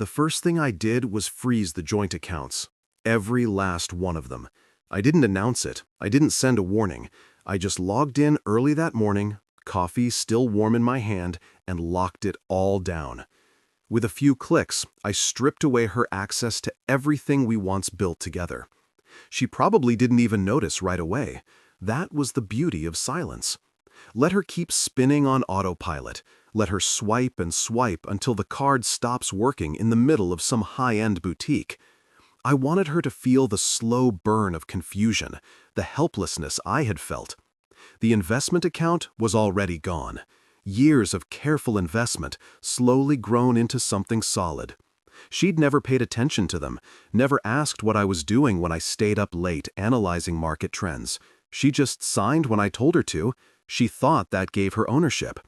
The first thing I did was freeze the joint accounts. Every last one of them. I didn't announce it. I didn't send a warning. I just logged in early that morning, coffee still warm in my hand, and locked it all down. With a few clicks, I stripped away her access to everything we once built together. She probably didn't even notice right away. That was the beauty of silence. Let her keep spinning on autopilot. Let her swipe and swipe until the card stops working in the middle of some high-end boutique. I wanted her to feel the slow burn of confusion, the helplessness I had felt. The investment account was already gone. Years of careful investment slowly grown into something solid. She'd never paid attention to them, never asked what I was doing when I stayed up late analyzing market trends. She just signed when I told her to. She thought that gave her ownership.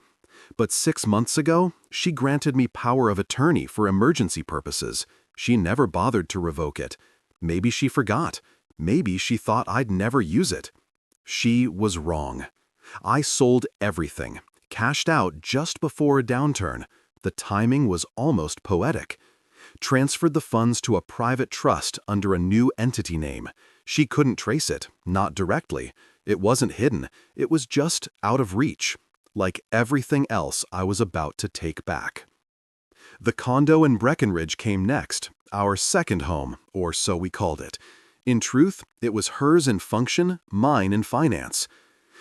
But 6 months ago, she granted me power of attorney for emergency purposes. She never bothered to revoke it. Maybe she forgot. Maybe she thought I'd never use it. She was wrong. I sold everything, cashed out just before a downturn. The timing was almost poetic. Transferred the funds to a private trust under a new entity name. She couldn't trace it, not directly. It wasn't hidden. It was just out of reach. Like everything else I was about to take back. The condo in Breckenridge came next, our second home, or so we called it. In truth, it was hers in function, mine in finance.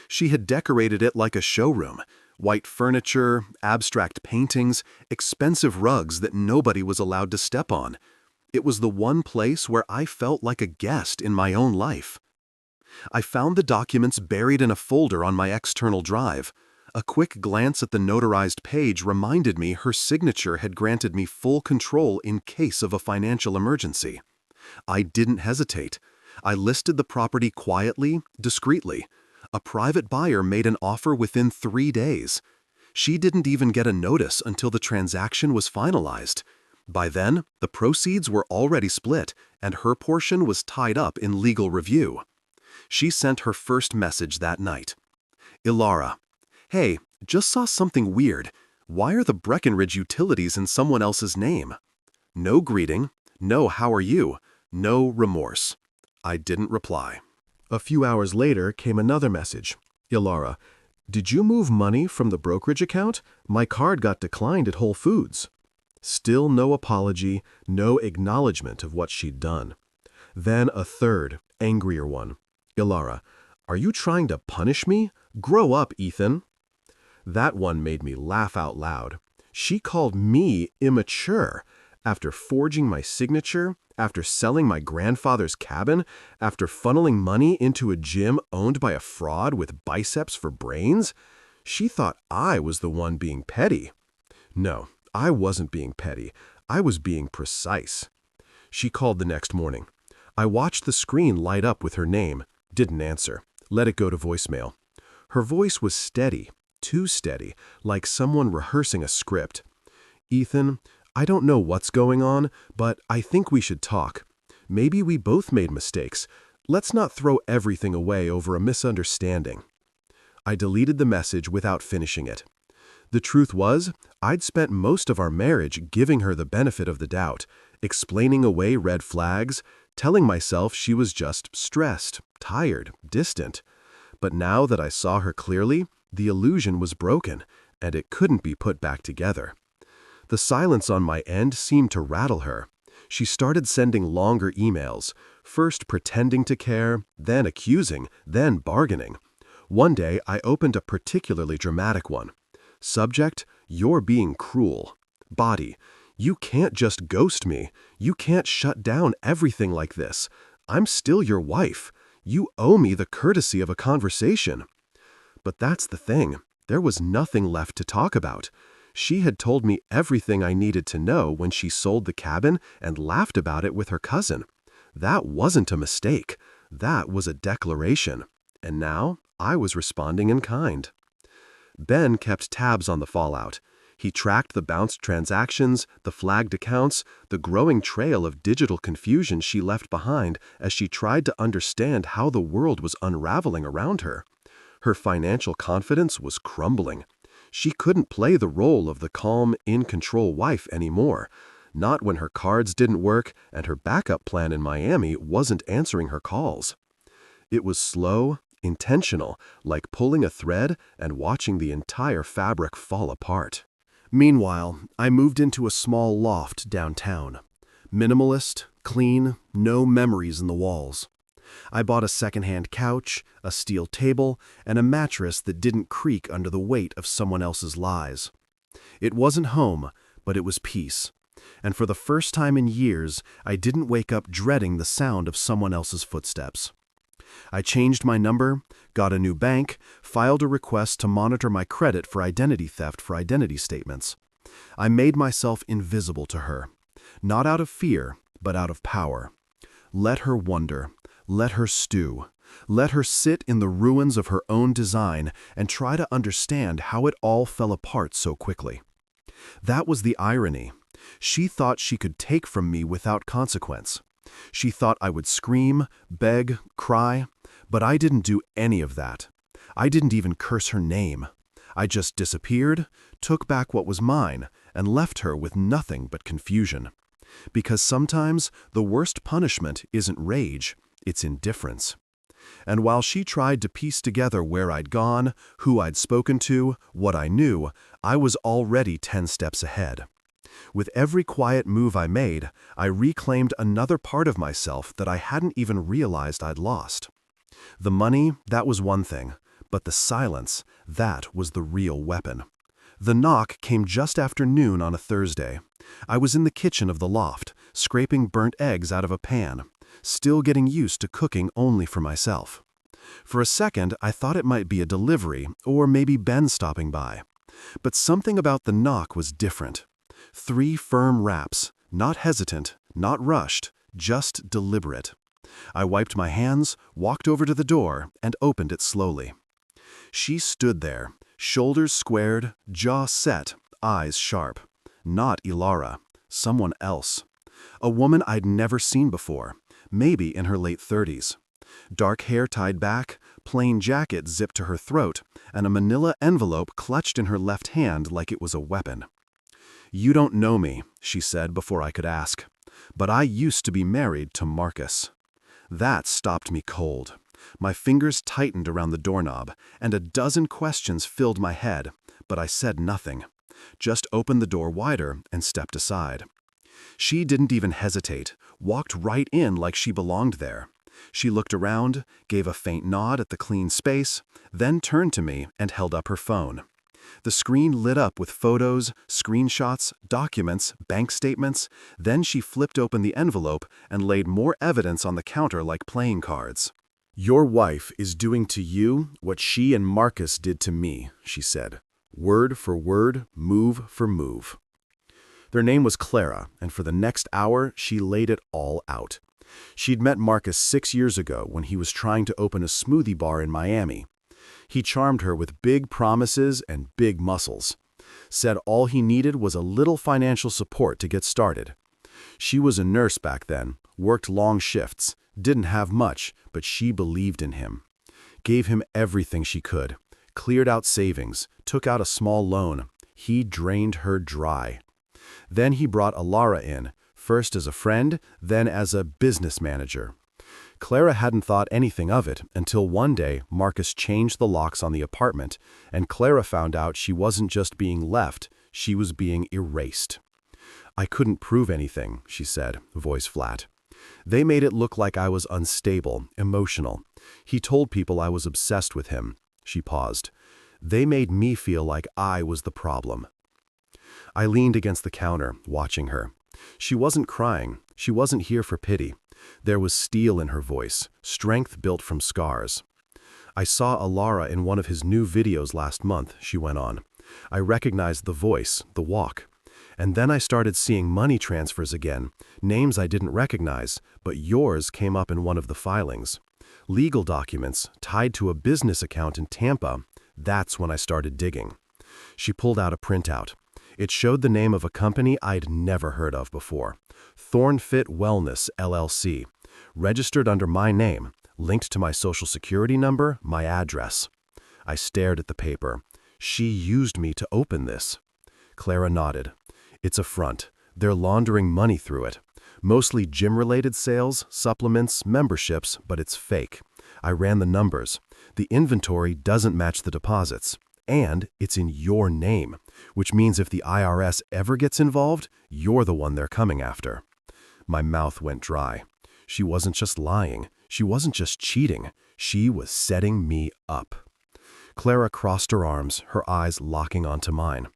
She had decorated it like a showroom. White furniture, abstract paintings, expensive rugs that nobody was allowed to step on. It was the one place where I felt like a guest in my own life. I found the documents buried in a folder on my external drive. A quick glance at the notarized page reminded me her signature had granted me full control in case of a financial emergency. I didn't hesitate. I listed the property quietly, discreetly. A private buyer made an offer within 3 days. She didn't even get a notice until the transaction was finalized. By then, the proceeds were already split, and her portion was tied up in legal review. She sent her first message that night. Elara. Hey, just saw something weird. Why are the Breckenridge utilities in someone else's name? No greeting, no how are you, no remorse. I didn't reply. A few hours later came another message. Elara, did you move money from the brokerage account? My card got declined at Whole Foods. Still no apology, no acknowledgement of what she'd done. Then a third, angrier one. Elara, are you trying to punish me? Grow up, Ethan. That one made me laugh out loud. She called me immature. After forging my signature, after selling my grandfather's cabin, after funneling money into a gym owned by a fraud with biceps for brains, she thought I was the one being petty. No, I wasn't being petty. I was being precise. She called the next morning. I watched the screen light up with her name. Didn't answer. Let it go to voicemail. Her voice was steady. Too steady, like someone rehearsing a script. Ethan, I don't know what's going on, but I think we should talk. Maybe we both made mistakes. Let's not throw everything away over a misunderstanding. I deleted the message without finishing it. The truth was, I'd spent most of our marriage giving her the benefit of the doubt, explaining away red flags, telling myself she was just stressed, tired, distant. But now that I saw her clearly, the illusion was broken, and it couldn't be put back together. The silence on my end seemed to rattle her. She started sending longer emails, first pretending to care, then accusing, then bargaining. One day, I opened a particularly dramatic one. Subject, you're being cruel. Body, you can't just ghost me. You can't shut down everything like this. I'm still your wife. You owe me the courtesy of a conversation. But that's the thing. There was nothing left to talk about. She had told me everything I needed to know when she sold the cabin and laughed about it with her cousin. That wasn't a mistake. That was a declaration. And now I was responding in kind. Ben kept tabs on the fallout. He tracked the bounced transactions, the flagged accounts, the growing trail of digital confusion she left behind as she tried to understand how the world was unraveling around her. Her financial confidence was crumbling. She couldn't play the role of the calm, in-control wife anymore. Not when her cards didn't work and her backup plan in Miami wasn't answering her calls. It was slow, intentional, like pulling a thread and watching the entire fabric fall apart. Meanwhile, I moved into a small loft downtown. Minimalist, clean, no memories in the walls. I bought a secondhand couch, a steel table, and a mattress that didn't creak under the weight of someone else's lies. It wasn't home, but it was peace. And for the first time in years, I didn't wake up dreading the sound of someone else's footsteps. I changed my number, got a new bank, filed a request to monitor my credit for identity theft for identity statements. I made myself invisible to her, not out of fear, but out of power. Let her wonder, let her stew, let her sit in the ruins of her own design and try to understand how it all fell apart so quickly. That was the irony. She thought she could take from me without consequence. She thought I would scream, beg, cry, but I didn't do any of that. I didn't even curse her name. I just disappeared, took back what was mine, and left her with nothing but confusion. Because sometimes the worst punishment isn't rage, it's indifference. And while she tried to piece together where I'd gone, who I'd spoken to, what I knew, I was already 10 steps ahead. With every quiet move I made, I reclaimed another part of myself that I hadn't even realized I'd lost. The money, that was one thing, but the silence, that was the real weapon. The knock came just after noon on a Thursday. I was in the kitchen of the loft, scraping burnt eggs out of a pan, still getting used to cooking only for myself. For a second, I thought it might be a delivery, or maybe Ben stopping by. But something about the knock was different. 3 firm raps, not hesitant, not rushed, just deliberate. I wiped my hands, walked over to the door, and opened it slowly. She stood there, shoulders squared, jaw set, eyes sharp. Not Elara, someone else. A woman I'd never seen before, maybe in her late 30s. Dark hair tied back, plain jacket zipped to her throat, and a manila envelope clutched in her left hand like it was a weapon. "You don't know me," she said before I could ask, "but I used to be married to Marcus." That stopped me cold. My fingers tightened around the doorknob, and a dozen questions filled my head, but I said nothing. Just opened the door wider and stepped aside. She didn't even hesitate, walked right in like she belonged there. She looked around, gave a faint nod at the clean space, then turned to me and held up her phone. The screen lit up with photos, screenshots, documents, bank statements. Then she flipped open the envelope and laid more evidence on the counter like playing cards. "Your wife is doing to you what she and Marcus did to me," she said. Word for word, move for move. Their name was Clara, and for the next hour, she laid it all out. She'd met Marcus 6 years ago when he was trying to open a smoothie bar in Miami. He charmed her with big promises and big muscles. Said all he needed was a little financial support to get started. She was a nurse back then, worked long shifts, didn't have much, but she believed in him. Gave him everything she could, cleared out savings, took out a small loan. He drained her dry. Then he brought Elara in, first as a friend, then as a business manager. Clara hadn't thought anything of it until one day Marcus changed the locks on the apartment, and Clara found out she wasn't just being left, she was being erased. "I couldn't prove anything," she said, voice flat. "They made it look like I was unstable, emotional. He told people I was obsessed with him." She paused. "They made me feel like I was the problem." I leaned against the counter, watching her. She wasn't crying. She wasn't here for pity. There was steel in her voice, strength built from scars. "I saw Elara in one of his new videos last month," she went on. "I recognized the voice, the walk. And then I started seeing money transfers again, names I didn't recognize, but yours came up in one of the filings. Legal documents tied to a business account in Tampa. That's when I started digging." She pulled out a printout. It showed the name of a company I'd never heard of before. Thornfit Wellness, LLC. Registered under my name, linked to my social security number, my address. I stared at the paper. She used me to open this. Clara nodded. "It's a front. They're laundering money through it. Mostly gym-related sales, supplements, memberships, but it's fake. I ran the numbers. The inventory doesn't match the deposits. And it's in your name, which means if the IRS ever gets involved, you're the one they're coming after. My mouth went dry. She wasn't just lying. She wasn't just cheating. She was setting me up. Clara crossed her arms, her eyes locking onto mine.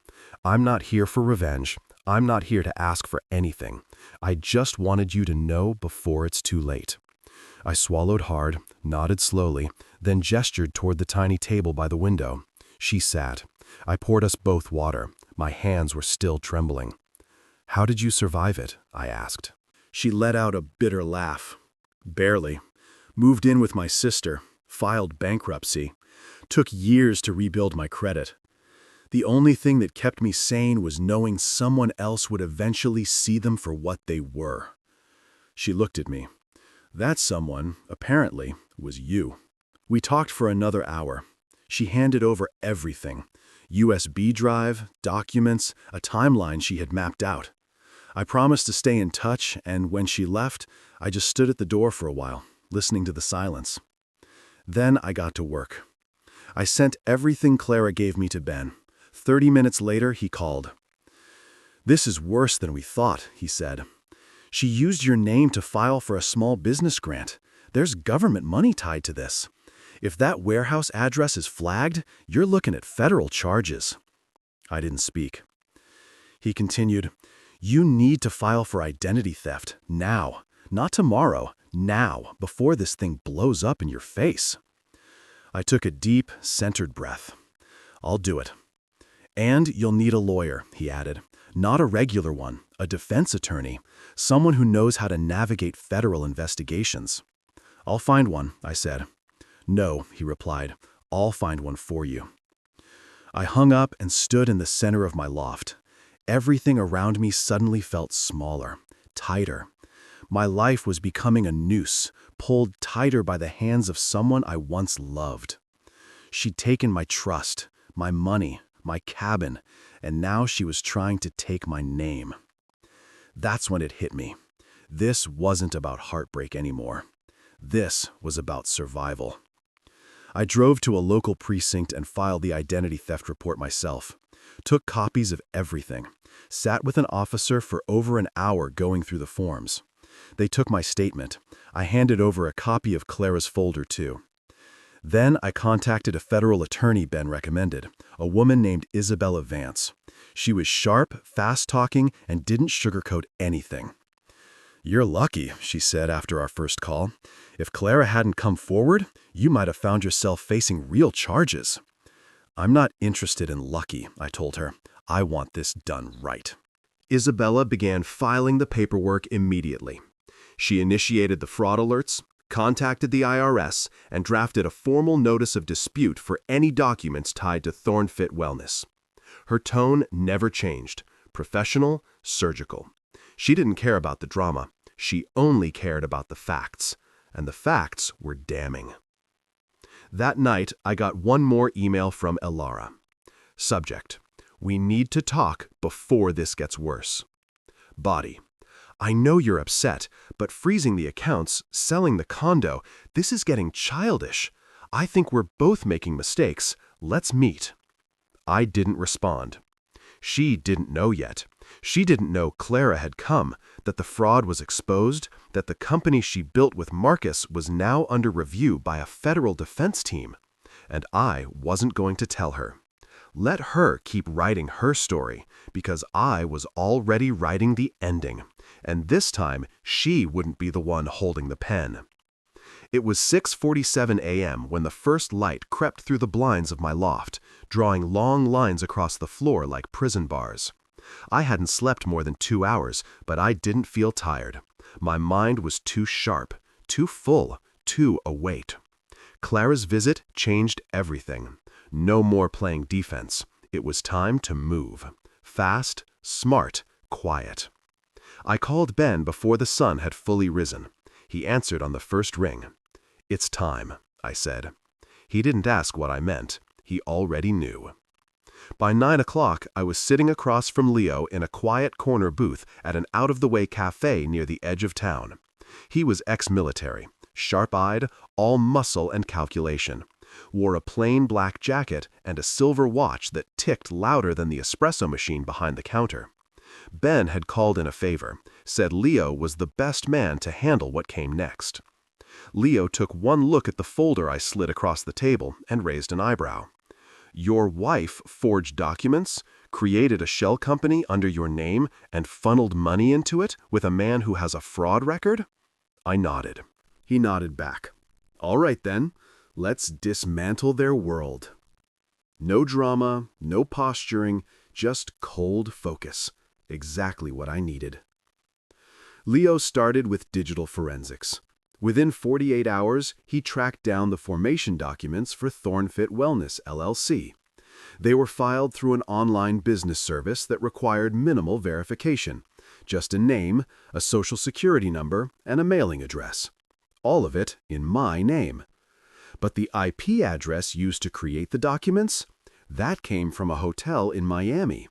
I'm not here for revenge. I'm not here to ask for anything. I just wanted you to know before it's too late. I swallowed hard, nodded slowly, then gestured toward the tiny table by the window. She sat. I poured us both water. My hands were still trembling. "How did you survive it?" I asked. She let out a bitter laugh. "Barely. Moved in with my sister. Filed bankruptcy. Took years to rebuild my credit. The only thing that kept me sane was knowing someone else would eventually see them for what they were." She looked at me. "That someone, apparently, was you." We talked for another hour. She handed over everything. USB drive, documents, a timeline she had mapped out. I promised to stay in touch, and when she left, I just stood at the door for a while, listening to the silence. Then I got to work. I sent everything Clara gave me to Ben. 30 minutes later, he called. "This is worse than we thought," he said. "She used your name to file for a small business grant. There's government money tied to this. If that warehouse address is flagged, you're looking at federal charges." I didn't speak. He continued, "You need to file for identity theft, now. Not tomorrow, now, before this thing blows up in your face." I took a deep, centered breath. "I'll do it." "And you'll need a lawyer," he added. "Not a regular one, a defense attorney, someone who knows how to navigate federal investigations." "I'll find one," I said. "No," he replied. "I'll find one for you." I hung up and stood in the center of my loft. Everything around me suddenly felt smaller, tighter. My life was becoming a noose, pulled tighter by the hands of someone I once loved. She'd taken my trust, my money, my cabin, and now she was trying to take my name. That's when it hit me. This wasn't about heartbreak anymore. This was about survival. I drove to a local precinct and filed the identity theft report myself. Took copies of everything. Sat with an officer for over an hour going through the forms. They took my statement. I handed over a copy of Clara's folder too. Then I contacted a federal attorney Ben recommended, a woman named Isabella Vance. She was sharp, fast-talking, and didn't sugarcoat anything. "You're lucky," she said after our first call. "If Clara hadn't come forward, you might have found yourself facing real charges." "I'm not interested in lucky," I told her. "I want this done right." Isabella began filing the paperwork immediately. She initiated the fraud alerts, contacted the IRS, and drafted a formal notice of dispute for any documents tied to Thornfit Wellness. Her tone never changed, professional, surgical. She didn't care about the drama. She only cared about the facts, and the facts were damning. That night, I got one more email from Elara. Subject: "We need to talk before this gets worse." Body: "I know you're upset, but freezing the accounts, selling the condo, this is getting childish. I think we're both making mistakes. Let's meet." I didn't respond. She didn't know yet. She didn't know Clara had come, that the fraud was exposed, that the company she built with Marcus was now under review by a federal defense team. And I wasn't going to tell her. Let her keep writing her story, because I was already writing the ending, and this time she wouldn't be the one holding the pen. It was 6:47 a.m. when the first light crept through the blinds of my loft, drawing long lines across the floor like prison bars. I hadn't slept more than 2 hours, but I didn't feel tired. My mind was too sharp, too full, too awake. Clara's visit changed everything. No more playing defense. It was time to move. Fast, smart, quiet. I called Ben before the sun had fully risen. He answered on the first ring. "It's time," I said. He didn't ask what I meant. He already knew. By 9 o'clock, I was sitting across from Leo in a quiet corner booth at an out-of-the-way cafe near the edge of town. He was ex-military, sharp-eyed, all muscle and calculation, wore a plain black jacket and a silver watch that ticked louder than the espresso machine behind the counter. Ben had called in a favor, said Leo was the best man to handle what came next. Leo took one look at the folder I slid across the table and raised an eyebrow. Your wife forged documents, created a shell company under your name, and funneled money into it with a man who has a fraud record? I nodded. He nodded back. All right then, let's dismantle their world. No drama, no posturing, just cold focus. Exactly what I needed. Leo started with digital forensics. Within 48 hours, he tracked down the formation documents for Thornfit Wellness, LLC. They were filed through an online business service that required minimal verification, just a name, a social security number, and a mailing address. All of it in my name. But the IP address used to create the documents? That came from a hotel in Miami.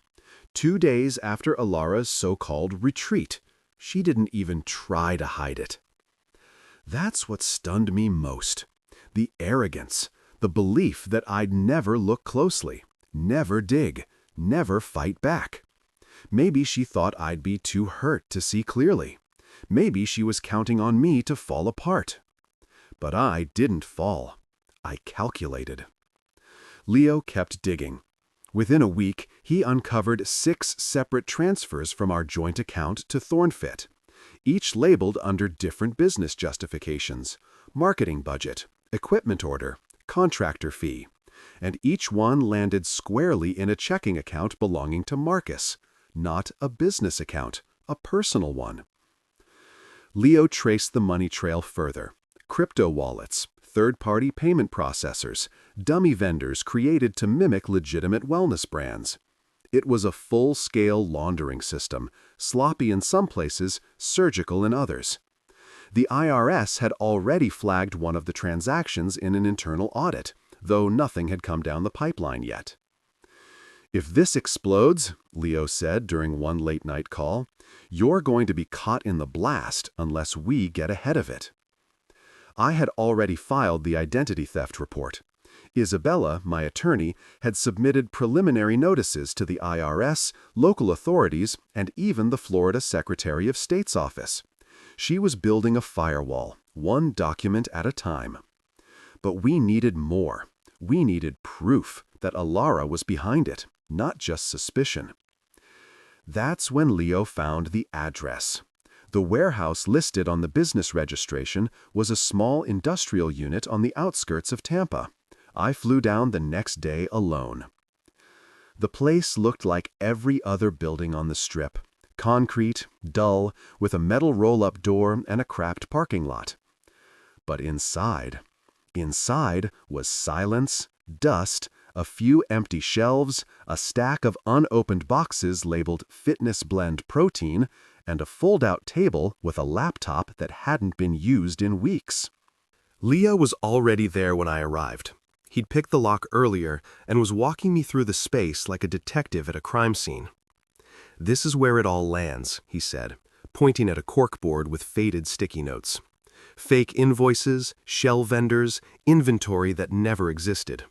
2 days after Elara's so-called retreat. She didn't even try to hide it. That's what stunned me most. The arrogance, the belief that I'd never look closely, never dig, never fight back. Maybe she thought I'd be too hurt to see clearly. Maybe she was counting on me to fall apart. But I didn't fall. I calculated. Leo kept digging. Within a week, he uncovered 6 separate transfers from our joint account to Thornfit, each labeled under different business justifications: marketing budget, equipment order, contractor fee, and each one landed squarely in a checking account belonging to Marcus, not a business account, a personal one. Leo traced the money trail further: crypto wallets, third-party payment processors, dummy vendors created to mimic legitimate wellness brands. It was a full-scale laundering system, sloppy in some places, surgical in others. The IRS had already flagged one of the transactions in an internal audit, though nothing had come down the pipeline yet. If this explodes, Leo said during one late-night call, you're going to be caught in the blast unless we get ahead of it. I had already filed the identity theft report. Isabella, my attorney, had submitted preliminary notices to the IRS, local authorities, and even the Florida Secretary of State's office. She was building a firewall, one document at a time. But we needed more. We needed proof that Elara was behind it, not just suspicion. That's when Leo found the address. The warehouse listed on the business registration was a small industrial unit on the outskirts of Tampa. I flew down the next day alone. The place looked like every other building on the strip. Concrete, dull, with a metal roll-up door and a cramped parking lot. But inside was silence, dust, a few empty shelves, a stack of unopened boxes labeled Fitness Blend Protein, and a fold-out table with a laptop that hadn't been used in weeks. Leo was already there when I arrived. He'd picked the lock earlier and was walking me through the space like a detective at a crime scene. This is where it all lands, he said, pointing at a corkboard with faded sticky notes. Fake invoices, shell vendors, inventory that never existed.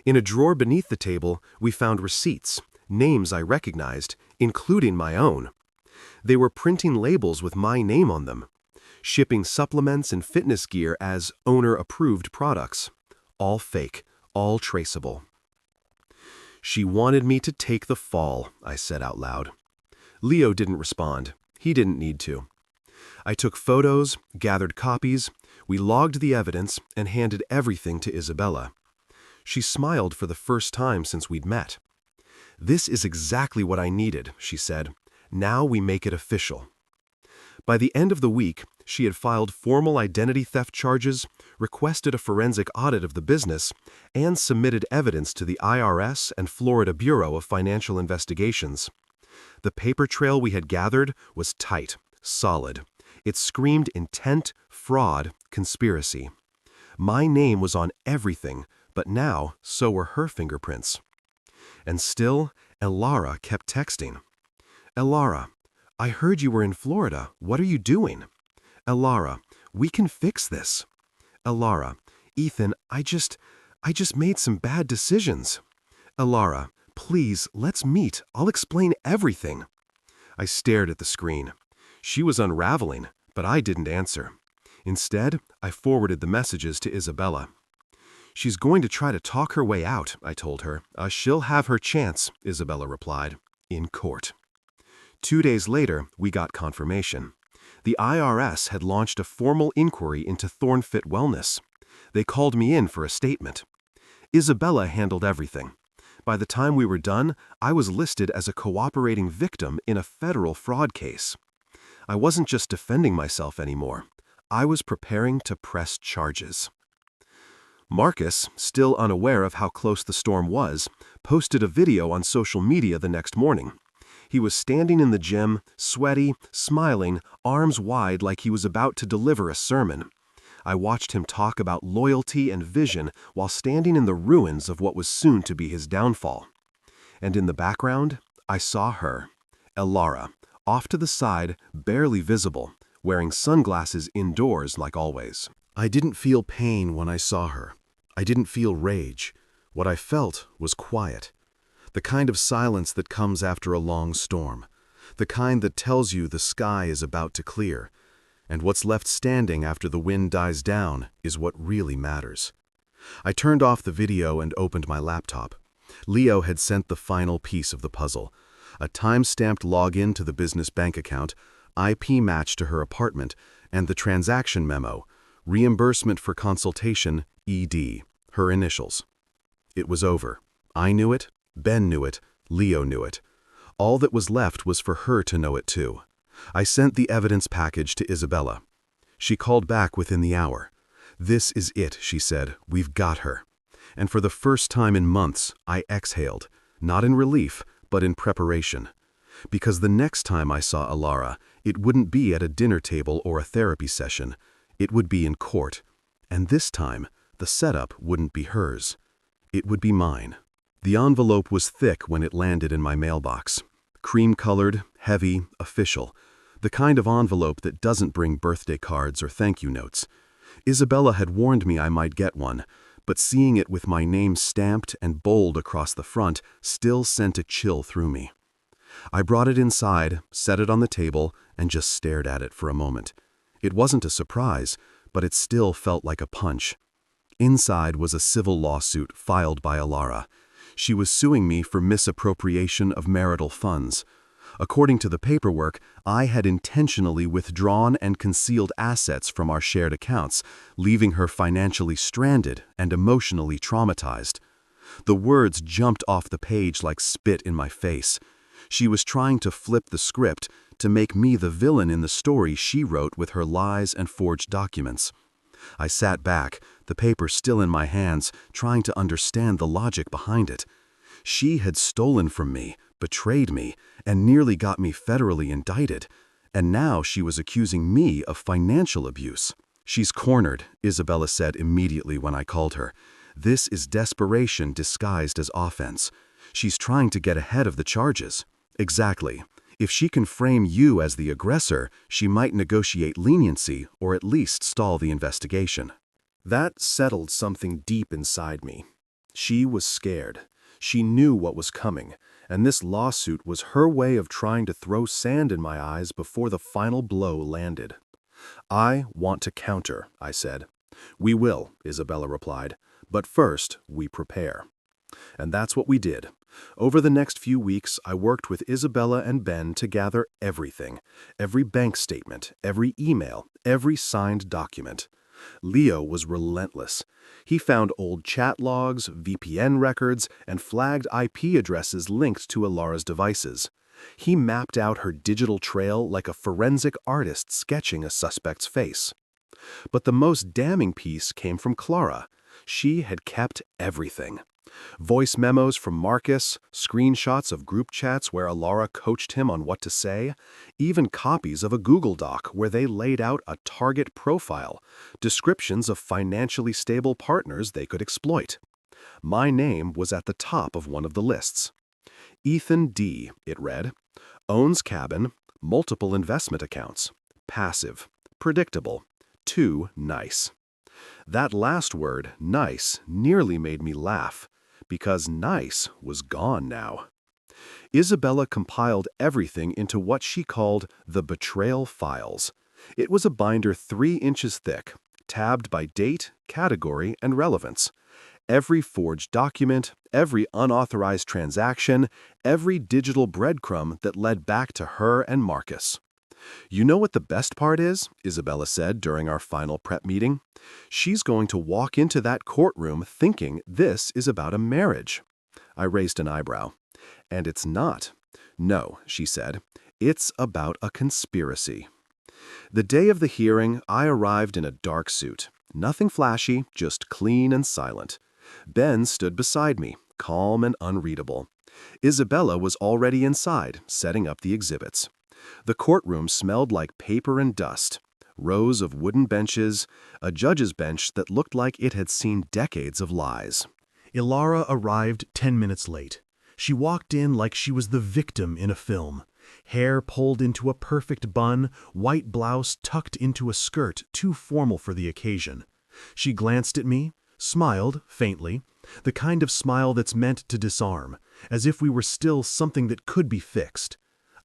In a drawer beneath the table, we found receipts, names I recognized, including my own. They were printing labels with my name on them, shipping supplements and fitness gear as owner-approved products. All fake, all traceable. She wanted me to take the fall, I said out loud. Leo didn't respond. He didn't need to. I took photos, gathered copies, we logged the evidence, and handed everything to Isabella. She smiled for the first time since we'd met. This is exactly what I needed, she said. Now we make it official. By the end of the week, she had filed formal identity theft charges, requested a forensic audit of the business, and submitted evidence to the IRS and Florida Bureau of Financial Investigations. The paper trail we had gathered was tight, solid. It screamed intent, fraud, conspiracy. My name was on everything, but now so were her fingerprints. And still, Elara kept texting. Elara, I heard you were in Florida. What are you doing? Elara, we can fix this. Elara, Ethan, I just made some bad decisions. Elara, please, let's meet. I'll explain everything. I stared at the screen. She was unraveling, but I didn't answer. Instead, I forwarded the messages to Isabella. She's going to try to talk her way out, I told her. She'll have her chance, Isabella replied, in court. 2 days later, we got confirmation. The IRS had launched a formal inquiry into Thornfit Wellness. They called me in for a statement. Isabella handled everything. By the time we were done, I was listed as a cooperating victim in a federal fraud case. I wasn't just defending myself anymore. I was preparing to press charges. Marcus, still unaware of how close the storm was, posted a video on social media the next morning. He was standing in the gym, sweaty, smiling, arms wide like he was about to deliver a sermon. I watched him talk about loyalty and vision while standing in the ruins of what was soon to be his downfall. And in the background, I saw her, Elara, off to the side, barely visible, wearing sunglasses indoors like always. I didn't feel pain when I saw her. I didn't feel rage. What I felt was quiet. The kind of silence that comes after a long storm. The kind that tells you the sky is about to clear. And what's left standing after the wind dies down is what really matters. I turned off the video and opened my laptop. Leo had sent the final piece of the puzzle. A time-stamped login to the business bank account, IP match to her apartment, and the transaction memo, reimbursement for consultation, ED, her initials. It was over. I knew it, Ben knew it, Leo knew it. All that was left was for her to know it too. I sent the evidence package to Isabella. She called back within the hour. This is it, she said. We've got her. And for the first time in months, I exhaled, not in relief, but in preparation. Because the next time I saw Elara, it wouldn't be at a dinner table or a therapy session. It would be in court. And this time, the setup wouldn't be hers. It would be mine. The envelope was thick when it landed in my mailbox. Cream-colored, heavy, official. The kind of envelope that doesn't bring birthday cards or thank you notes. Isabella had warned me I might get one, but seeing it with my name stamped and bold across the front still sent a chill through me. I brought it inside, set it on the table, and just stared at it for a moment. It wasn't a surprise, but it still felt like a punch. Inside was a civil lawsuit filed by Elara. She was suing me for misappropriation of marital funds. According to the paperwork, I had intentionally withdrawn and concealed assets from our shared accounts, leaving her financially stranded and emotionally traumatized. The words jumped off the page like spit in my face. She was trying to flip the script to make me the villain in the story she wrote with her lies and forged documents. I sat back, the paper still in my hands, trying to understand the logic behind it. She had stolen from me, betrayed me, and nearly got me federally indicted. And now she was accusing me of financial abuse. She's cornered, Isabella said immediately when I called her. This is desperation disguised as offense. She's trying to get ahead of the charges. Exactly. If she can frame you as the aggressor, she might negotiate leniency or at least stall the investigation. That settled something deep inside me. She was scared. She knew what was coming, and this lawsuit was her way of trying to throw sand in my eyes before the final blow landed. I want to counter, I said. We will, Isabella replied, but first we prepare. And that's what we did. Over the next few weeks, I worked with Isabella and Ben to gather everything, every bank statement, every email, every signed document. Leo was relentless. He found old chat logs, VPN records, and flagged IP addresses linked to Elara's devices. He mapped out her digital trail like a forensic artist sketching a suspect's face. But the most damning piece came from Clara. She had kept everything. Voice memos from Marcus, screenshots of group chats where Elara coached him on what to say, even copies of a Google Doc where they laid out a target profile, descriptions of financially stable partners they could exploit. My name was at the top of one of the lists. Ethan D., it read, owns cabin, multiple investment accounts, passive, predictable, too nice. That last word, nice, nearly made me laugh, because nice was gone now. Isabella compiled everything into what she called the betrayal files. It was a binder 3 inches thick, tabbed by date, category, and relevance. Every forged document, every unauthorized transaction, every digital breadcrumb that led back to her and Marcus. You know what the best part is? Isabella said during our final prep meeting. She's going to walk into that courtroom thinking this is about a marriage. I raised an eyebrow. And it's not. No, she said. It's about a conspiracy. The day of the hearing, I arrived in a dark suit. Nothing flashy, just clean and silent. Ben stood beside me, calm and unreadable. Isabella was already inside, setting up the exhibits. The courtroom smelled like paper and dust. Rows of wooden benches, a judge's bench that looked like it had seen decades of lies. Elara arrived 10 minutes late. She walked in like she was the victim in a film. Hair pulled into a perfect bun, white blouse tucked into a skirt too formal for the occasion. She glanced at me, smiled faintly, the kind of smile that's meant to disarm, as if we were still something that could be fixed.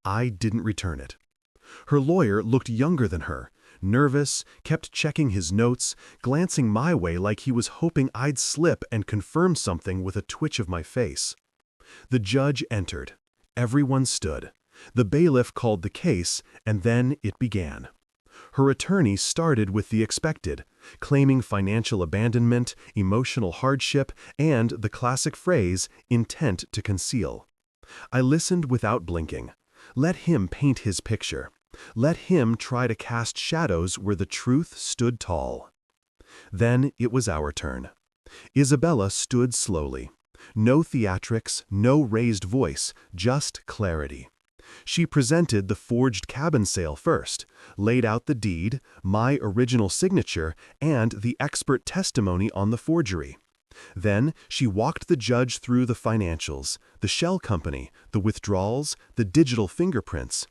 I didn't return it. Her lawyer looked younger than her, nervous, kept checking his notes, glancing my way like he was hoping I'd slip and confirm something with a twitch of my face. The judge entered. Everyone stood. The bailiff called the case, and then it began. Her attorney started with the expected, claiming financial abandonment, emotional hardship, and the classic phrase, intent to conceal. I listened without blinking. Let him paint his picture. Let him try to cast shadows where the truth stood tall. Then it was our turn. Isabella stood slowly. No theatrics, no raised voice, just clarity. She presented the forged cabin sale first, laid out the deed, my original signature, and the expert testimony on the forgery. Then she walked the judge through the financials, the shell company, the withdrawals, the digital fingerprints.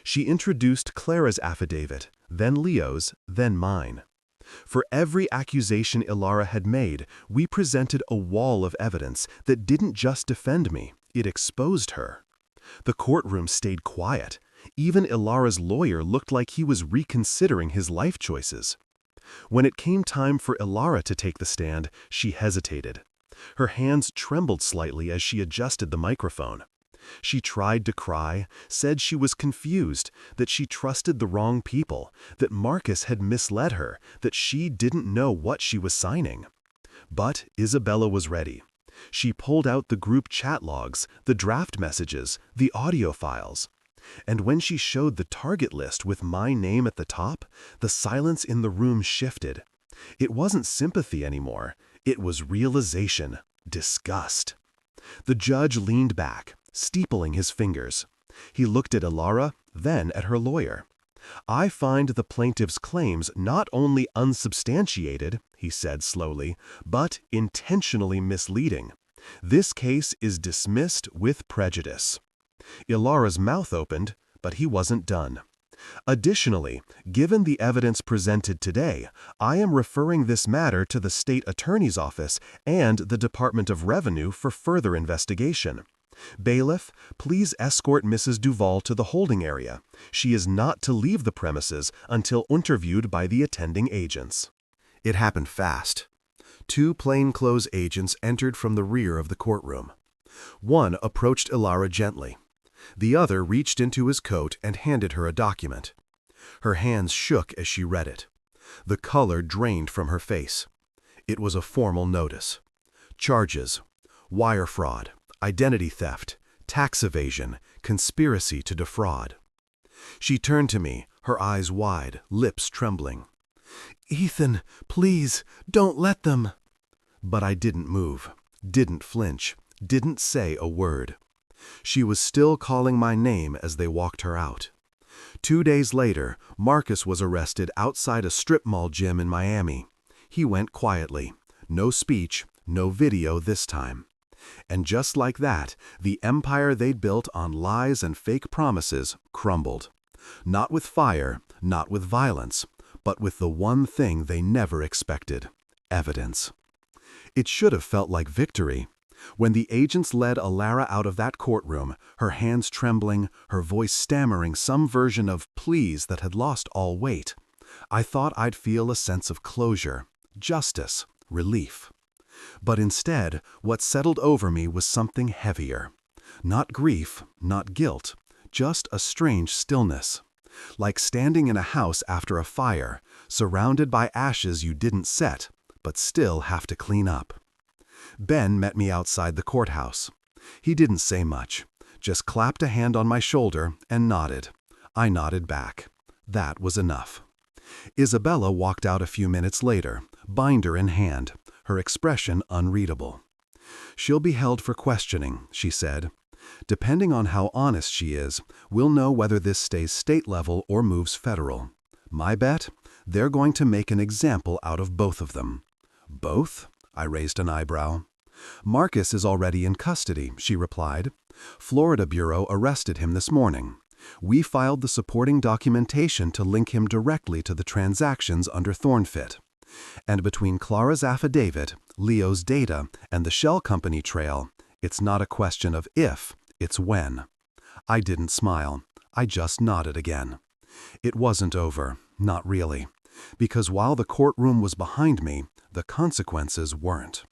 She introduced Clara's affidavit, then Leo's, then mine. For every accusation Elara had made, we presented a wall of evidence that didn't just defend me, it exposed her. The courtroom stayed quiet. Even Elara's lawyer looked like he was reconsidering his life choices. When it came time for Elara to take the stand, she hesitated. Her hands trembled slightly as she adjusted the microphone. She tried to cry, said she was confused, that she trusted the wrong people, that Marcus had misled her, that she didn't know what she was signing. But Isabella was ready. She pulled out the group chat logs, the draft messages, the audio files. And when she showed the target list with my name at the top, the silence in the room shifted. It wasn't sympathy anymore. It was realization, disgust. The judge leaned back, steepling his fingers. He looked at Elara, then at her lawyer. I find the plaintiff's claims not only unsubstantiated, he said slowly, but intentionally misleading. This case is dismissed with prejudice. Elara's mouth opened, but he wasn't done. Additionally, given the evidence presented today, I am referring this matter to the state attorney's office and the Department of Revenue for further investigation. Bailiff, please escort Mrs. Duval to the holding area. She is not to leave the premises until interviewed by the attending agents. It happened fast. 2 plainclothes agents entered from the rear of the courtroom. One approached Elara gently. The other reached into his coat and handed her a document. Her hands shook as she read it. The color drained from her face. It was a formal notice. Charges: wire fraud, identity theft, tax evasion, conspiracy to defraud. She turned to me, her eyes wide, lips trembling. "Ethan, please, don't let them." But I didn't move, didn't flinch, didn't say a word. She was still calling my name as they walked her out. 2 days later, Marcus was arrested outside a strip mall gym in Miami. He went quietly. No speech, no video this time. And just like that, the empire they'd built on lies and fake promises crumbled. Not with fire, not with violence, but with the one thing they never expected: evidence. It should have felt like victory. When the agents led Elara out of that courtroom, her hands trembling, her voice stammering some version of please that had lost all weight, I thought I'd feel a sense of closure, justice, relief. But instead, what settled over me was something heavier. Not grief, not guilt, just a strange stillness. Like standing in a house after a fire, surrounded by ashes you didn't set, but still have to clean up. Ben met me outside the courthouse. He didn't say much, just clapped a hand on my shoulder and nodded. I nodded back. That was enough. Isabella walked out a few minutes later, binder in hand, her expression unreadable. "She'll be held for questioning," she said. "Depending on how honest she is, we'll know whether this stays state level or moves federal. My bet? They're going to make an example out of both of them." "Both?" I raised an eyebrow. "Marcus is already in custody," she replied. "Florida Bureau arrested him this morning. We filed the supporting documentation to link him directly to the transactions under Thornfit. And between Clara's affidavit, Leo's data, and the shell company trail, it's not a question of if, it's when." I didn't smile. I just nodded again. It wasn't over, not really. Because while the courtroom was behind me, the consequences weren't.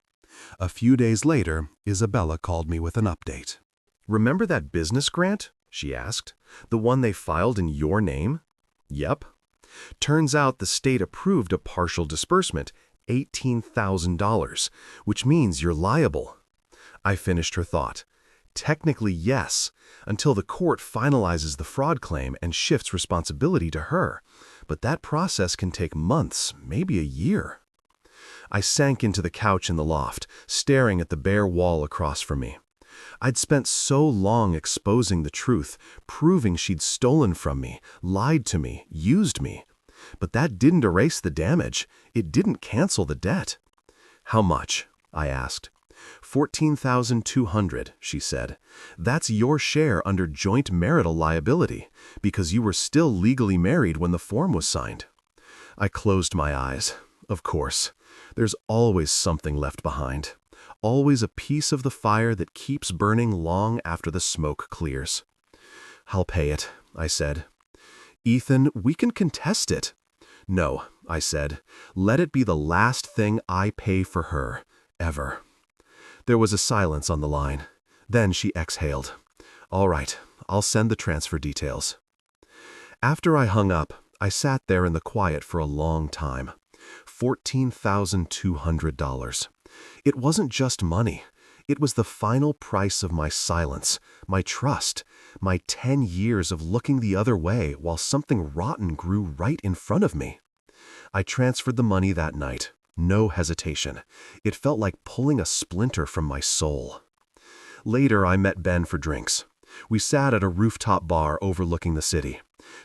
A few days later, Isabella called me with an update. "Remember that business grant?" she asked. "The one they filed in your name?" "Yep." "Turns out the state approved a partial disbursement, $18,000, which means you're liable." I finished her thought. "Technically, yes, until the court finalizes the fraud claim and shifts responsibility to her. But that process can take months, maybe a year." I sank into the couch in the loft, staring at the bare wall across from me. I'd spent so long exposing the truth, proving she'd stolen from me, lied to me, used me. But that didn't erase the damage. It didn't cancel the debt. "How much?" I asked. $14,200, she said. "That's your share under joint marital liability, because you were still legally married when the form was signed." I closed my eyes. Of course. There's always something left behind. Always a piece of the fire that keeps burning long after the smoke clears. "I'll pay it," I said. "Ethan, we can contest it." "No," I said. "Let it be the last thing I pay for her, ever." There was a silence on the line. Then she exhaled. "All right, I'll send the transfer details." After I hung up, I sat there in the quiet for a long time. $14,200. It wasn't just money. It was the final price of my silence, my trust, my 10 years of looking the other way while something rotten grew right in front of me. I transferred the money that night. No hesitation. It felt like pulling a splinter from my soul. Later, I met Ben for drinks. We sat at a rooftop bar overlooking the city.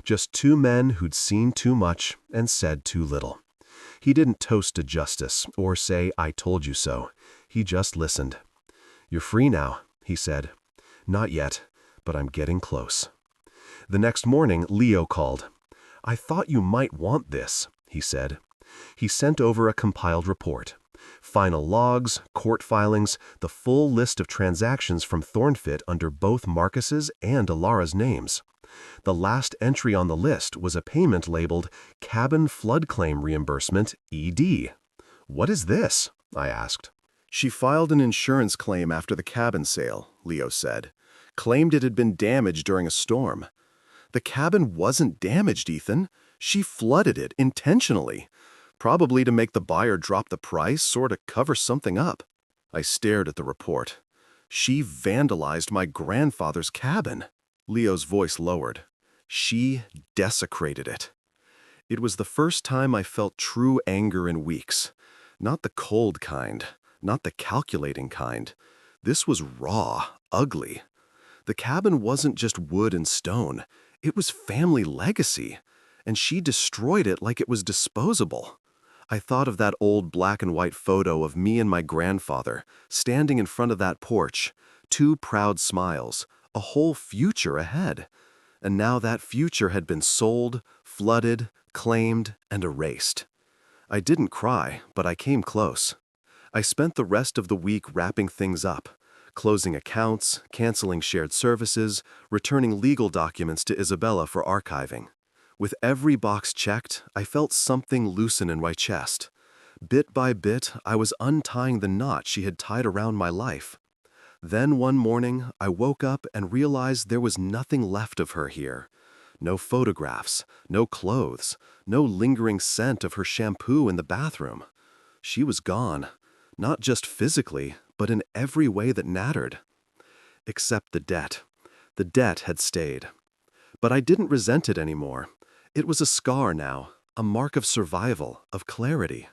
Just two men who'd seen too much and said too little. He didn't toast to justice or say, "I told you so." He just listened. "You're free now," he said. "Not yet, but I'm getting close." The next morning, Leo called. "I thought you might want this," he said. He sent over a compiled report. Final logs, court filings, the full list of transactions from Thornfit under both Marcus's and Elara's names. The last entry on the list was a payment labeled Cabin Flood Claim Reimbursement, ED. "What is this?" I asked. "She filed an insurance claim after the cabin sale," Leo said. "Claimed it had been damaged during a storm." "The cabin wasn't damaged, Ethan. She flooded it intentionally. Probably to make the buyer drop the price or to cover something up." I stared at the report. "She vandalized my grandfather's cabin." Leo's voice lowered. "She desecrated it." It was the first time I felt true anger in weeks. Not the cold kind, not the calculating kind. This was raw, ugly. The cabin wasn't just wood and stone. It was family legacy, and she destroyed it like it was disposable. I thought of that old black and white photo of me and my grandfather, standing in front of that porch, two proud smiles, a whole future ahead. And now that future had been sold, flooded, claimed, and erased. I didn't cry, but I came close. I spent the rest of the week wrapping things up, closing accounts, canceling shared services, returning legal documents to Isabella for archiving. With every box checked, I felt something loosen in my chest. Bit by bit, I was untying the knot she had tied around my life. Then one morning, I woke up and realized there was nothing left of her here. No photographs, no clothes, no lingering scent of her shampoo in the bathroom. She was gone, not just physically, but in every way that mattered. Except the debt. The debt had stayed. But I didn't resent it anymore. It was a scar now, a mark of survival, of clarity.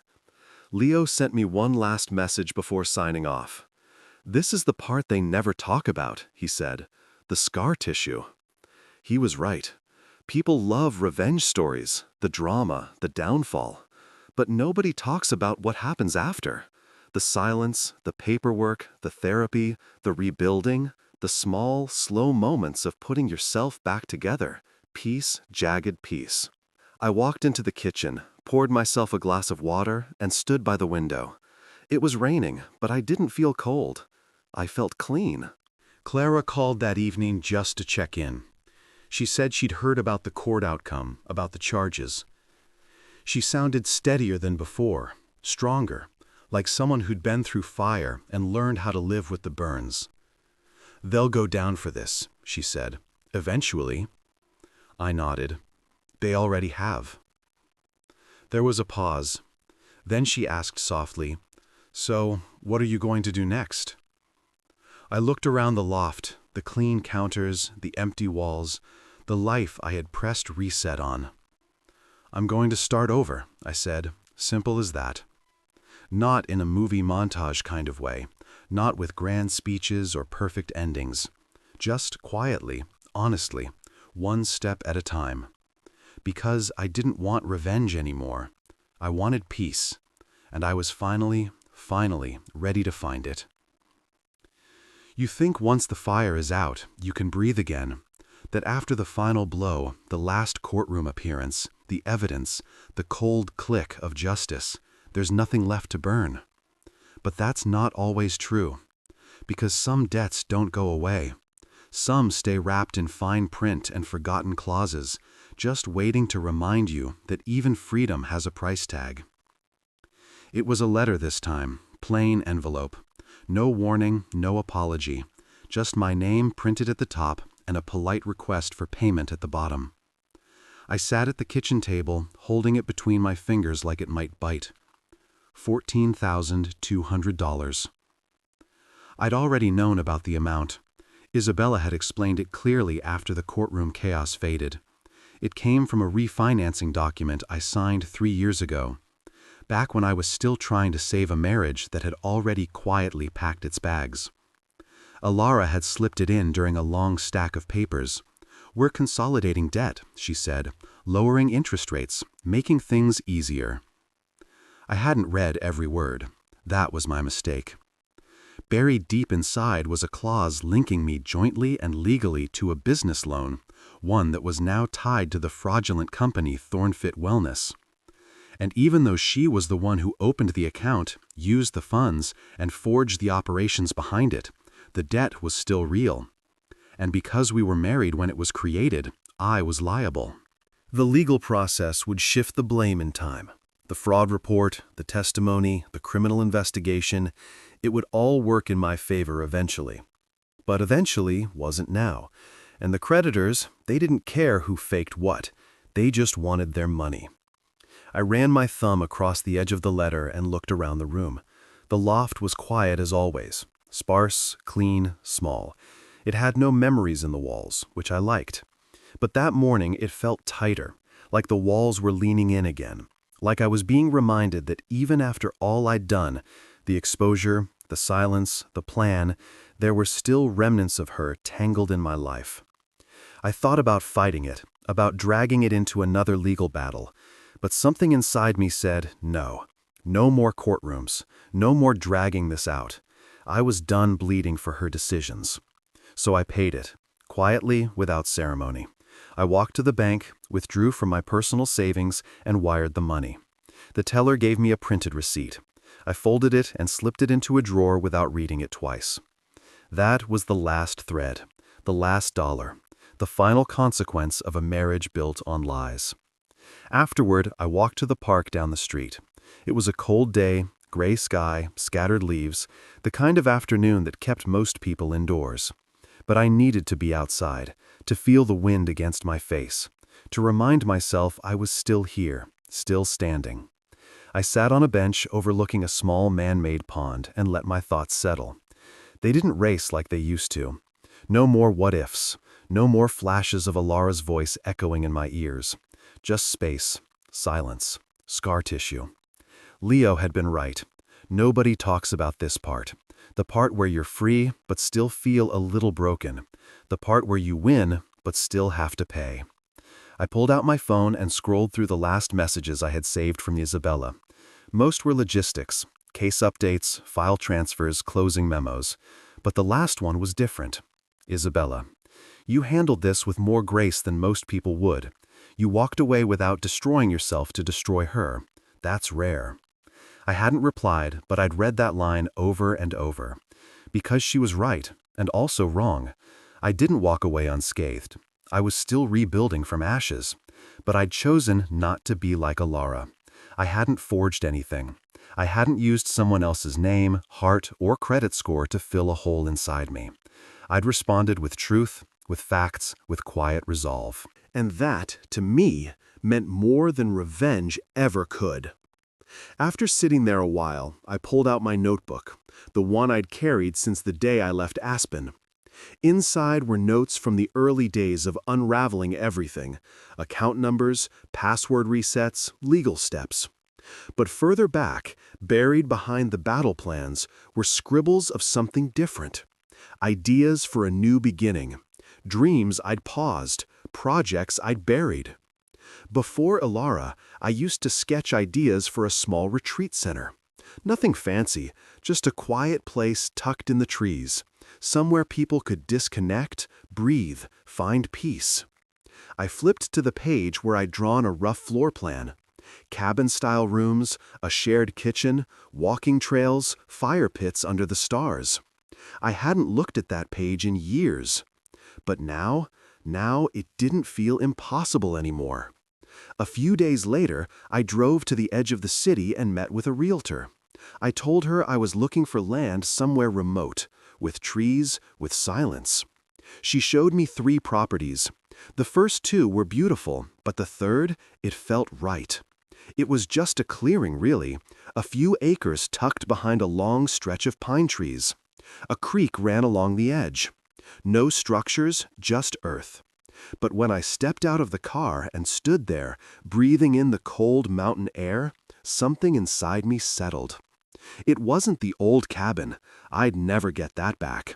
Leo sent me one last message before signing off. "This is the part they never talk about," he said, "the scar tissue." He was right. People love revenge stories, the drama, the downfall. But nobody talks about what happens after. The silence, the paperwork, the therapy, the rebuilding, the small, slow moments of putting yourself back together, piece, jagged piece. I walked into the kitchen, poured myself a glass of water, and stood by the window. It was raining, but I didn't feel cold. I felt clean. Clara called that evening just to check in. She said she'd heard about the court outcome, about the charges. She sounded steadier than before, stronger, like someone who'd been through fire and learned how to live with the burns. "They'll go down for this," she said. "Eventually." I nodded. "They already have." There was a pause. Then she asked softly, "So, what are you going to do next?" I looked around the loft, the clean counters, the empty walls, the life I had pressed reset on. "I'm going to start over," I said. Simple as that. Not in a movie montage kind of way, not with grand speeches or perfect endings. Just quietly, honestly, one step at a time. Because I didn't want revenge anymore. I wanted peace, and I was finally ready to find it. You think once the fire is out, you can breathe again, that after the final blow, the last courtroom appearance, the evidence, the cold click of justice, there's nothing left to burn. But that's not always true, because some debts don't go away. Some stay wrapped in fine print and forgotten clauses, just waiting to remind you that even freedom has a price tag. It was a letter this time, plain envelope. No warning, no apology, just my name printed at the top and a polite request for payment at the bottom. I sat at the kitchen table, holding it between my fingers like it might bite. $14,200. I'd already known about the amount. Isabella had explained it clearly after the courtroom chaos faded. It came from a refinancing document I signed 3 years ago, back when I was still trying to save a marriage that had already quietly packed its bags. Elara had slipped it in during a long stack of papers. "We're consolidating debt," she said, "lowering interest rates, making things easier." I hadn't read every word. That was my mistake. Buried deep inside was a clause linking me jointly and legally to a business loan, one that was now tied to the fraudulent company Thornfit Wellness. And even though she was the one who opened the account, used the funds, and forged the operations behind it, the debt was still real. And because we were married when it was created, I was liable. The legal process would shift the blame in time. The fraud report, the testimony, the criminal investigation, it would all work in my favor eventually. But eventually wasn't now. And the creditors, they didn't care who faked what. They just wanted their money. I ran my thumb across the edge of the letter and looked around the room. The loft was quiet as always. Sparse, clean, small. It had no memories in the walls, which I liked. But that morning it felt tighter, like the walls were leaning in again. Like I was being reminded that even after all I'd done, the exposure, the silence, the plan, there were still remnants of her tangled in my life. I thought about fighting it, about dragging it into another legal battle, But something inside me said, no. No more courtrooms. No more dragging this out. I was done bleeding for her decisions. So I paid it, quietly, without ceremony. I walked to the bank, withdrew from my personal savings, and wired the money. The teller gave me a printed receipt. I folded it and slipped it into a drawer without reading it twice. That was the last thread, the last dollar, the final consequence of a marriage built on lies. Afterward, I walked to the park down the street. It was a cold day, gray sky, scattered leaves, the kind of afternoon that kept most people indoors. But I needed to be outside, to feel the wind against my face, to remind myself I was still here, still standing. I sat on a bench overlooking a small man-made pond and let my thoughts settle. They didn't race like they used to. No more what-ifs, no more flashes of Elara's voice echoing in my ears. Just space, silence, scar tissue. Leo had been right. Nobody talks about this part. The part where you're free, but still feel a little broken. The part where you win, but still have to pay. I pulled out my phone and scrolled through the last messages I had saved from Isabella. Most were logistics, case updates, file transfers, closing memos. But the last one was different. Isabella, you handled this with more grace than most people would. You walked away without destroying yourself to destroy her. That's rare. I hadn't replied, but I'd read that line over and over. Because she was right, and also wrong. I didn't walk away unscathed. I was still rebuilding from ashes. But I'd chosen not to be like Elara. I hadn't forged anything. I hadn't used someone else's name, heart, or credit score to fill a hole inside me. I'd responded with truth, with facts, with quiet resolve. And that, to me, meant more than revenge ever could. After sitting there a while, I pulled out my notebook, the one I'd carried since the day I left Aspen. Inside were notes from the early days of unraveling everything, account numbers, password resets, legal steps. But further back, buried behind the battle plans, were scribbles of something different. Ideas for a new beginning, dreams I'd paused, projects I'd buried. Before Elara, I used to sketch ideas for a small retreat center. Nothing fancy, just a quiet place tucked in the trees, somewhere people could disconnect, breathe, find peace. I flipped to the page where I'd drawn a rough floor plan. Cabin-style rooms, a shared kitchen, walking trails, fire pits under the stars. I hadn't looked at that page in years. But now it didn't feel impossible anymore. A few days later, I drove to the edge of the city and met with a realtor. I told her I was looking for land somewhere remote, with trees, with silence. She showed me 3 properties. The first 2 were beautiful, but the third, it felt right. It was just a clearing, really, a few acres tucked behind a long stretch of pine trees. A creek ran along the edge. No structures, just earth. But when I stepped out of the car and stood there, breathing in the cold mountain air, something inside me settled. It wasn't the old cabin. I'd never get that back.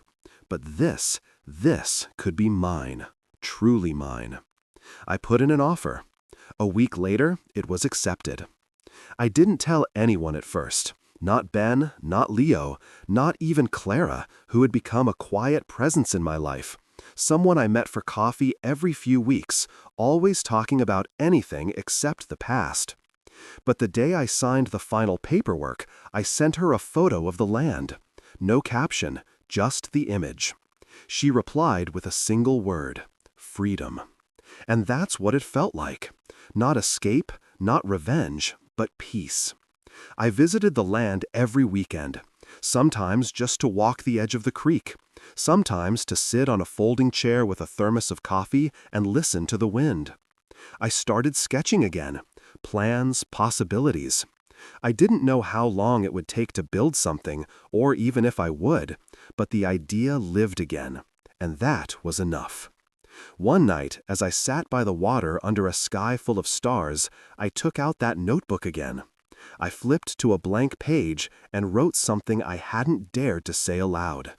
But this could be mine, truly mine. I put in an offer. A week later, it was accepted. I didn't tell anyone at first. Not Ben, not Leo, not even Clara, who had become a quiet presence in my life. Someone I met for coffee every few weeks, always talking about anything except the past. But the day I signed the final paperwork, I sent her a photo of the land. No caption, just the image. She replied with a single word: freedom. And that's what it felt like. Not escape, not revenge, but peace. I visited the land every weekend, sometimes just to walk the edge of the creek, sometimes to sit on a folding chair with a thermos of coffee and listen to the wind. I started sketching again, plans, possibilities. I didn't know how long it would take to build something, or even if I would, but the idea lived again, and that was enough. One night, as I sat by the water under a sky full of stars, I took out that notebook again. I flipped to a blank page and wrote something I hadn't dared to say aloud.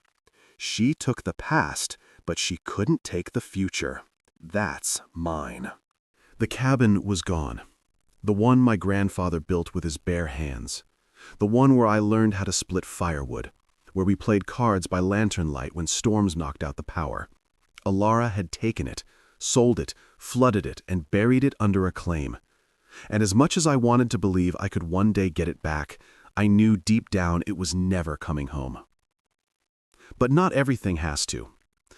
She took the past, but she couldn't take the future. That's mine. The cabin was gone. The one my grandfather built with his bare hands. The one where I learned how to split firewood, where we played cards by lantern light when storms knocked out the power. Elara had taken it, sold it, flooded it, and buried it under a claim. And as much as I wanted to believe I could one day get it back, I knew deep down it was never coming home. But not everything has to.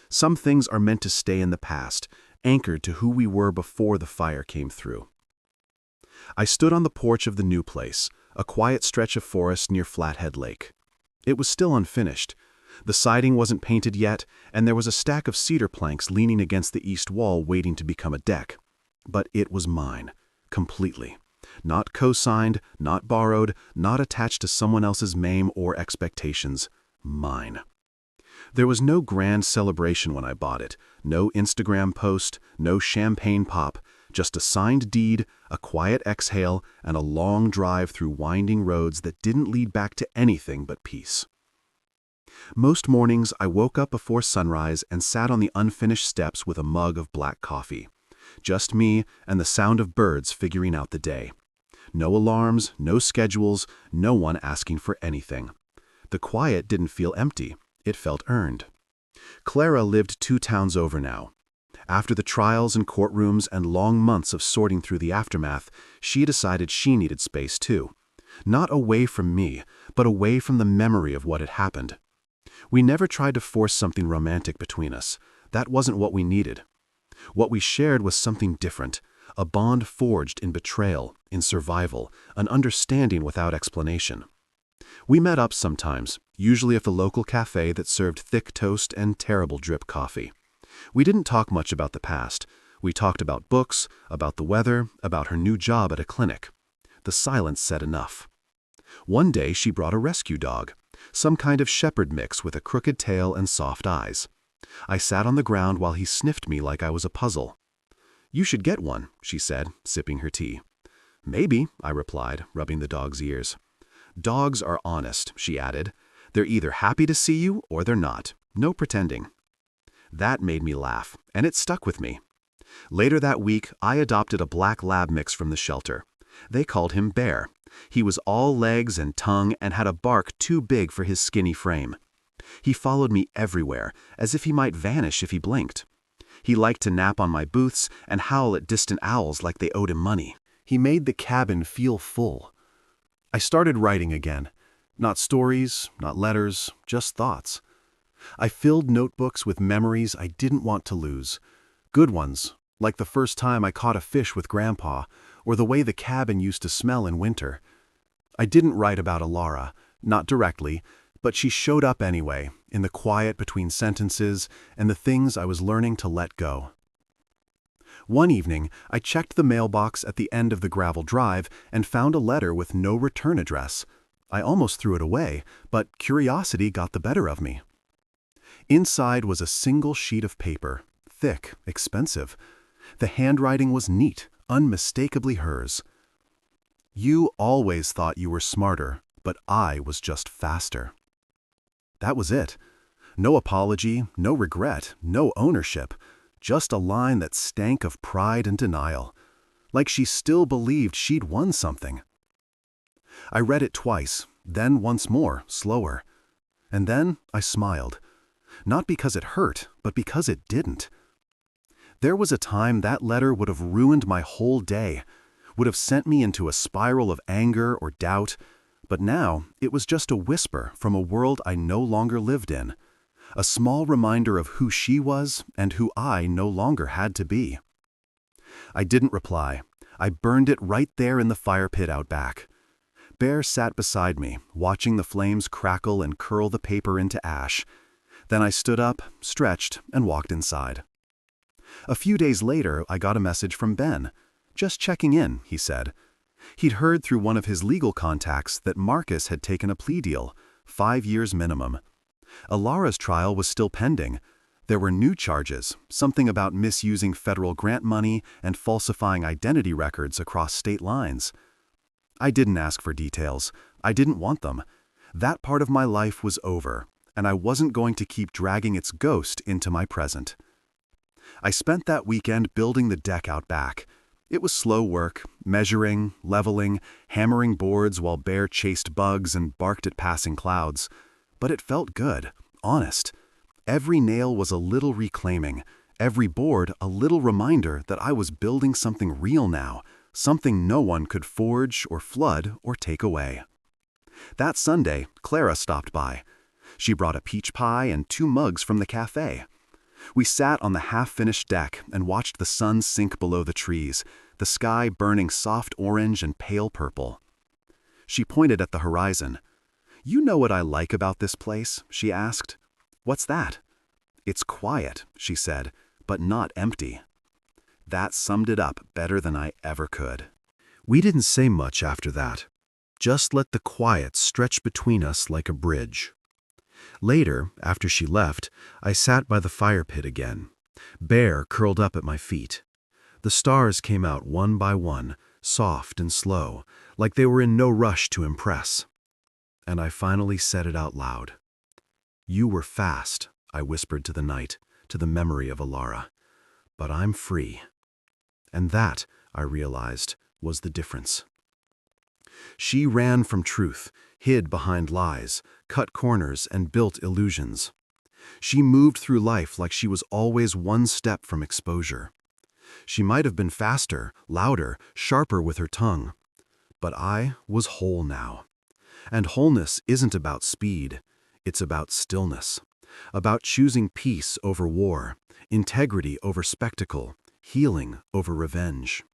Some things are meant to stay in the past, anchored to who we were before the fire came through. I stood on the porch of the new place, a quiet stretch of forest near Flathead Lake. It was still unfinished. The siding wasn't painted yet, and there was a stack of cedar planks leaning against the east wall waiting to become a deck. But it was mine, completely. Not co-signed, not borrowed, not attached to someone else's mame or expectations. Mine. There was no grand celebration when I bought it, no Instagram post, no champagne pop, just a signed deed, a quiet exhale, and a long drive through winding roads that didn't lead back to anything but peace. Most mornings I woke up before sunrise and sat on the unfinished steps with a mug of black coffee. Just me and the sound of birds figuring out the day. No alarms, no schedules, no one asking for anything. The quiet didn't feel empty. It felt earned. Clara lived 2 towns over now. After the trials and courtrooms and long months of sorting through the aftermath, she decided she needed space too. Not away from me, but away from the memory of what had happened. We never tried to force something romantic between us. That wasn't what we needed. What we shared was something different, a bond forged in betrayal, in survival, an understanding without explanation. We met up sometimes, usually at the local cafe that served thick toast and terrible drip coffee. We didn't talk much about the past. We talked about books, about the weather, about her new job at a clinic. The silence said enough. One day she brought a rescue dog, some kind of shepherd mix with a crooked tail and soft eyes. I sat on the ground while he sniffed me like I was a puzzle. "You should get one," she said, sipping her tea. "Maybe," I replied, rubbing the dog's ears. "Dogs are honest," she added. "They're either happy to see you or they're not. No pretending." That made me laugh, and it stuck with me. Later that week, I adopted a black lab mix from the shelter. They called him Bear. He was all legs and tongue and had a bark too big for his skinny frame. He followed me everywhere, as if he might vanish if he blinked. He liked to nap on my booths and howl at distant owls like they owed him money. He made the cabin feel full. I started writing again. Not stories, not letters, just thoughts. I filled notebooks with memories I didn't want to lose. Good ones, like the first time I caught a fish with Grandpa, or the way the cabin used to smell in winter. I didn't write about Elara, not directly, but she showed up anyway, in the quiet between sentences and the things I was learning to let go. One evening, I checked the mailbox at the end of the gravel drive and found a letter with no return address. I almost threw it away, but curiosity got the better of me. Inside was a single sheet of paper, thick, expensive. The handwriting was neat, unmistakably hers. "You always thought you were smarter, but I was just faster." That was it. No apology, no regret, no ownership. Just a line that stank of pride and denial. Like she still believed she'd won something. I read it twice, then once more, slower. And then I smiled. Not because it hurt, but because it didn't. There was a time that letter would have ruined my whole day, would have sent me into a spiral of anger or doubt, but now it was just a whisper from a world I no longer lived in, a small reminder of who she was and who I no longer had to be. I didn't reply. I burned it right there in the fire pit out back. Bear sat beside me, watching the flames crackle and curl the paper into ash. Then I stood up, stretched, and walked inside. A few days later, I got a message from Ben. "Just checking in," he said. He'd heard through one of his legal contacts that Marcus had taken a plea deal, 5 years minimum. Elara's trial was still pending. There were new charges, something about misusing federal grant money and falsifying identity records across state lines. I didn't ask for details. I didn't want them. That part of my life was over, and I wasn't going to keep dragging its ghost into my present. I spent that weekend building the deck out back. It was slow work, measuring, leveling, hammering boards while Bear chased bugs and barked at passing clouds. But it felt good, honest. Every nail was a little reclaiming, every board a little reminder that I was building something real now, something no one could forge or flood or take away. That Sunday, Clara stopped by. She brought a peach pie and 2 mugs from the cafe. We sat on the half-finished deck and watched the sun sink below the trees, the sky burning soft orange and pale purple. She pointed at the horizon. "You know what I like about this place?" she asked. "What's that?" "It's quiet," she said, "but not empty." That summed it up better than I ever could. We didn't say much after that. Just let the quiet stretch between us like a bridge. Later, after she left, I sat by the fire pit again. Bear curled up at my feet. The stars came out one by one, soft and slow, like they were in no rush to impress. And I finally said it out loud. "You were fast," I whispered to the night, to the memory of Elara. "But I'm free." And that, I realized, was the difference. She ran from truth, hid behind lies, cut corners, and built illusions. She moved through life like she was always one step from exposure. She might have been faster, louder, sharper with her tongue. But I was whole now. And wholeness isn't about speed. It's about stillness. About choosing peace over war, integrity over spectacle, healing over revenge.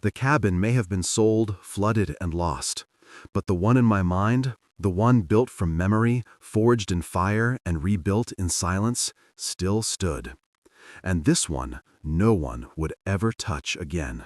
The cabin may have been sold, flooded, and lost. But the one in my mind, the one built from memory, forged in fire, and rebuilt in silence, still stood. And this one, no one would ever touch again.